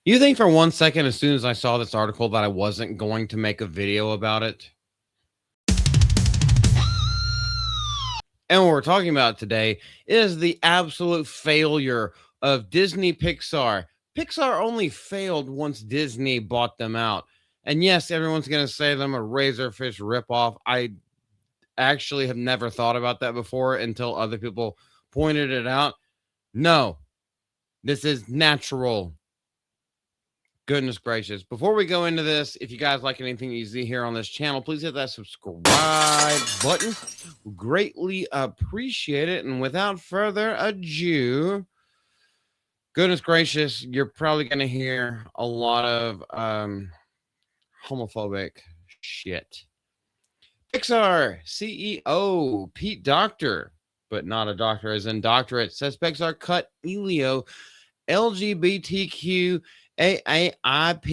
You think for 1 second, as soon as I saw this article, that I wasn't going to make a video about it? And what we're talking about today is the absolute failure of Disney Pixar. Pixar only failed once Disney bought them out. And yes, everyone's going to say them a Razorfish ripoff. I actually have never thought about that before until other people pointed it out. No, this is natural. Goodness gracious. Before we go into this, if you guys like anything you see here on this channel, please hit that subscribe button. Greatly appreciate it. And without further ado, goodness gracious, you're probably going to hear a lot of homophobic shit. Pixar CEO Pete Docter, but not a doctor as in doctorate, says Pixar cut Elio LGBTQ AARP,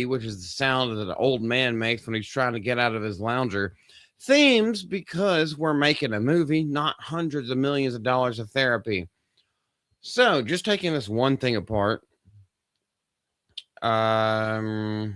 which is the sound that an old man makes when he's trying to get out of his lounger, themes because we're making a movie, not hundreds of millions of dollars of therapy. So, just taking this one thing apart, I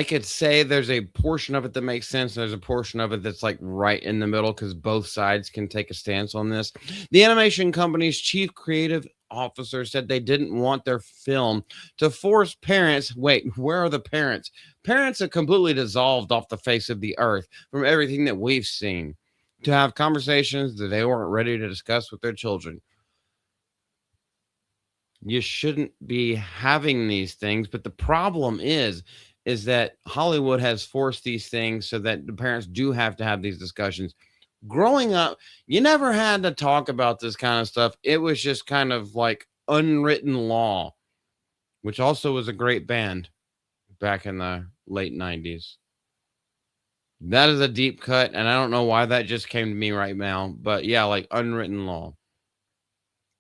could say there's a portion of it that makes sense. There's a portion of it that's like right in the middle because both sides can take a stance on this. The animation company's chief creative officer said they didn't want their film to force parents. Wait, where are the parents? Parents are completely dissolved off the face of the earth from everything that we've seen to have conversations that they weren't ready to discuss with their children. You shouldn't be having these things, but the problem is that Hollywood has forced these things so that the parents do have to have these discussions. Growing up, you never had to talk about this kind of stuff. It was just kind of like unwritten law, which also was a great band back in the late 90s. That is a deep cut, and I don't know why that just came to me right now, but yeah, like unwritten law.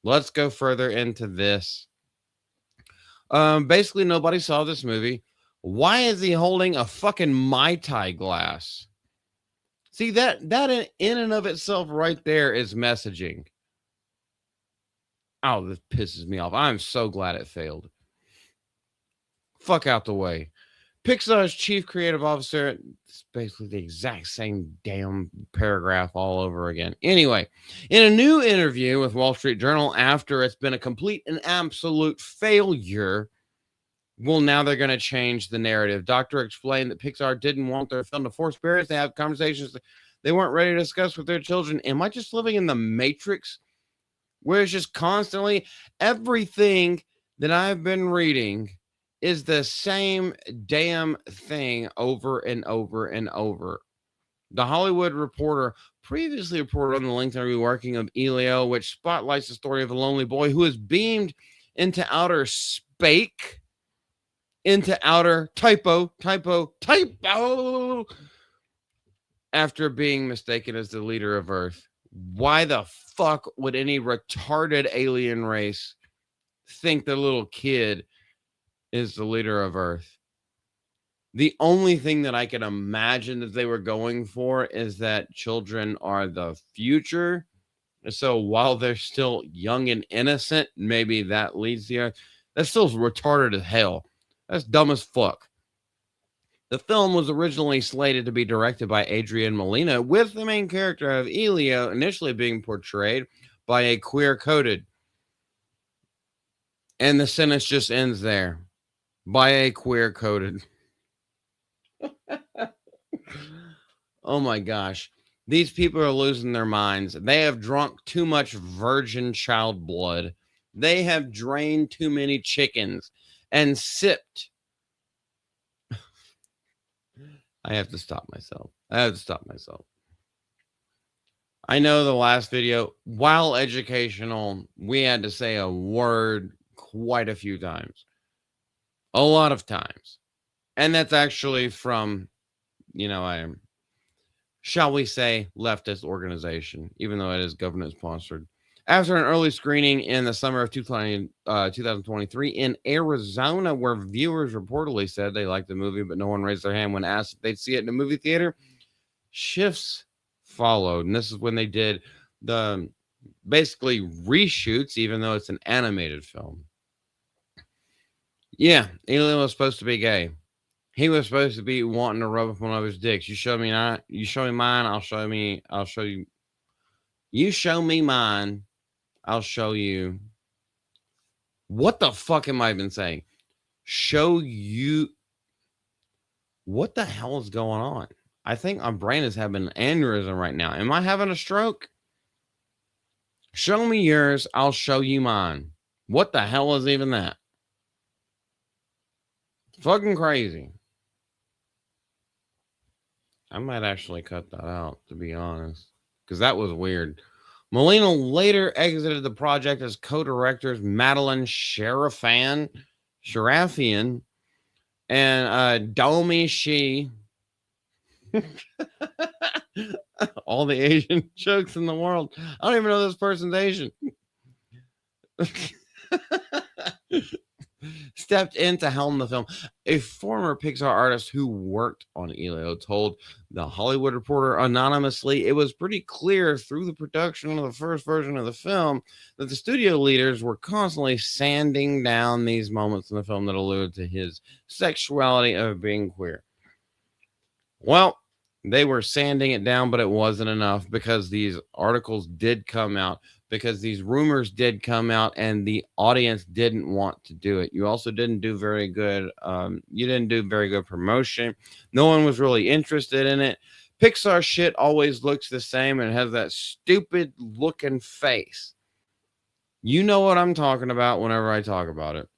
Let's go further into this. Basically, nobody saw this movie. Why is he holding a fucking Mai Tai glass? See, that in and of itself right there is messaging. Oh, this pisses me off. I'm so glad it failed. Fuck out the way. Pixar's chief creative officer, it's basically the exact same damn paragraph all over again. Anyway, in a new interview with Wall Street Journal after it's been a complete and absolute failure, well, now they're going to change the narrative. Doctor explained that Pixar didn't want their film to force parents to have conversations they weren't ready to discuss with their children. Am I just living in the Matrix where it's just constantly everything that I've been reading is the same damn thing over and over and over? The Hollywood Reporter previously reported on the lengthy reworking of Elio, which spotlights the story of a lonely boy who is beamed into outer space. Into outer typo after being mistaken as the leader of Earth. Why the fuck would any retarded alien race think the little kid is the leader of Earth? The only thing that I can imagine that they were going for is that children are the future. So while they're still young and innocent, maybe that leads the Earth. That's still retarded as hell. That's dumb as fuck. The film was originally slated to be directed by Adrian Molina, with the main character of Elio initially being portrayed by a queer-coded. And the sentence just ends there. By a queer-coded. Oh my gosh. These people are losing their minds. They have drunk too much virgin child blood. They have drained too many chickens and sipped. I have to stop myself. I know the last video, while educational, we had to say a word quite a few times. A lot of times. And that's actually from, shall we say, leftist organization, even though it is government sponsored. After an early screening in the summer of 2023 in Arizona, where viewers reportedly said they liked the movie, but no one raised their hand when asked if they'd see it in a movie theater, shifts followed. And this is when they did the basically reshoots, even though it's an animated film. Yeah, Elio was supposed to be gay. He was supposed to be wanting to rub up one of his dicks. You show me not. You show me mine. I'll show you. You show me mine. I'll show you. What the fuck am I even saying? Show you. What the hell is going on? I think my brain is having an aneurysm right now. Am I having a stroke? Show me yours. I'll show you mine. What the hell is even that? Fucking crazy. I might actually cut that out, to be honest, because that was weird. Molina later exited the project as co-directors Madeline Sharafian and Domi Shi. All the Asian jokes in the world. I don't even know this person's Asian. Stepped in to helm the film. A former Pixar artist who worked on Elio told The Hollywood Reporter anonymously it was pretty clear through the production of the first version of the film that the studio leaders were constantly sanding down these moments in the film that alluded to his sexuality of being queer. Well, they were sanding it down, but it wasn't enough because these articles did come out, because these rumors did come out, and the audience didn't want to do it. You also didn't do very good. You didn't do very good promotion. No one was really interested in it. Pixar shit always looks the same and has that stupid looking face. You know what I'm talking about whenever I talk about it.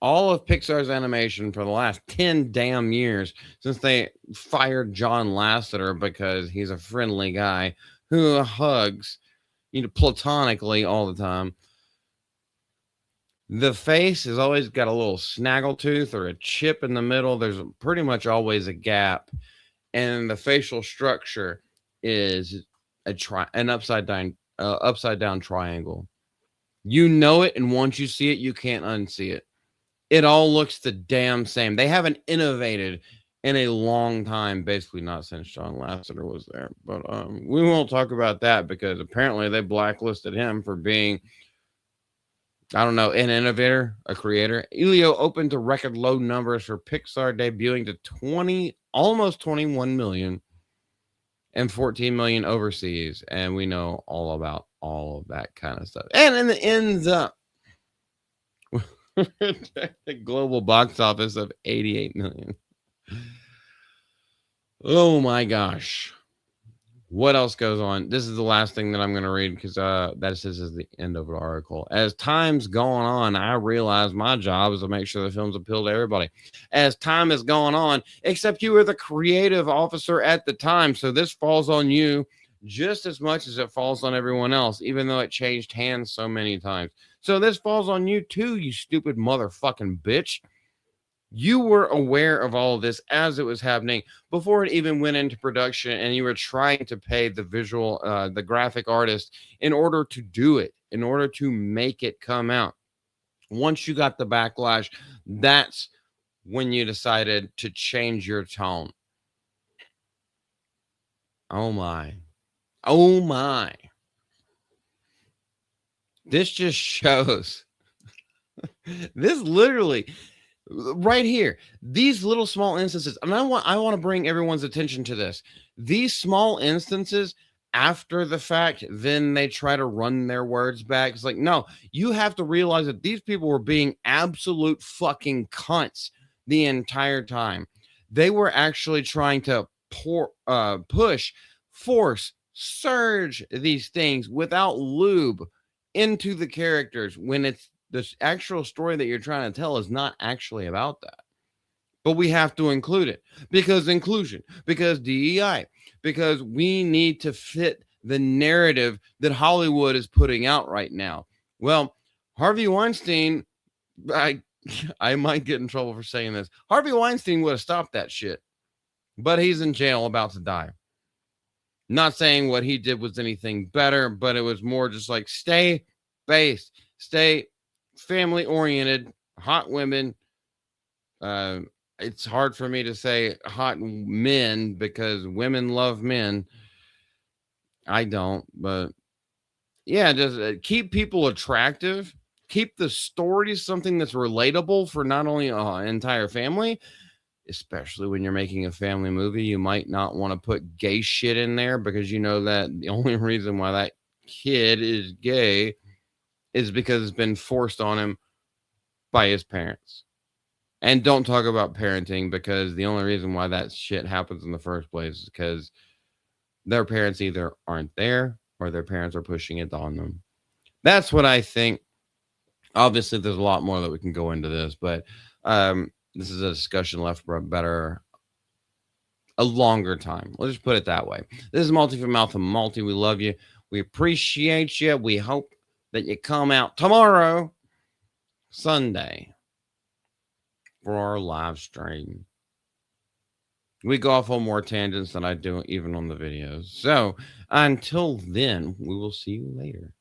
All of Pixar's animation for the last 10 damn years since they fired John Lasseter because he's a friendly guy who hugs, platonically all the time. The face has always got a little snaggle tooth or a chip in the middle. There's pretty much always a gap. And the facial structure is an upside down triangle. You know it, and once you see it, you can't unsee it. It all looks the damn same. They haven't innovated in a long time, basically not since John Lasseter was there. But we won't talk about that because apparently they blacklisted him for being, I don't know, an innovator, a creator. Elio opened to record low numbers for Pixar, debuting to almost 21 million and 14 million overseas. And we know all about all of that kind of stuff. And it ends up the global box office of 88 million. Oh my gosh. What else goes on? This is the last thing that I'm going to read because this is the end of the article. As time's going on, I realize my job is to make sure the films appeal to everybody. As time is going on, except you were the creative officer at the time, so this falls on you just as much as it falls on everyone else, even though it changed hands so many times. So this falls on you too, you stupid motherfucking bitch. You were aware of all of this as it was happening before it even went into production, and you were trying to pay the graphic artist in order to do it, in order to make it come out. Once you got the backlash, that's when you decided to change your tone. Oh my. Oh my. This just shows. This literally right here, these little small instances, and I want to bring everyone's attention to this. These small instances after the fact, then they try to run their words back. It's like, no, you have to realize that these people were being absolute fucking cunts the entire time. They were actually trying to push, force, surge these things without lube into the characters when it's the actual story that you're trying to tell is not actually about that. But we have to include it because inclusion, because DEI, because we need to fit the narrative that Hollywood is putting out right now. Well, Harvey Weinstein, I might get in trouble for saying this. Harvey Weinstein would have stopped that shit, but he's in jail about to die. Not saying what he did was anything better, but it was more just like stay based, stay family oriented, hot women. It's hard for me to say hot men because women love men. I don't, but yeah, just keep people attractive, Keep the story something that's relatable for not only an entire family, especially when you're making a family movie. You might not want to put gay shit in there because you know that the only reason why that kid is gay is because it's been forced on him by his parents. And don't talk about parenting because the only reason why that shit happens in the first place is because their parents either aren't there or their parents are pushing it on them. That's what I think. Obviously, there's a lot more that we can go into this, but this is a discussion left for a longer time. Let's just put it that way. This is Multi from Mouth and Multi. We love you. We appreciate you. We hope that you come out tomorrow, Sunday, for our live stream. We go off on more tangents than I do even on the videos. So until then, we will see you later.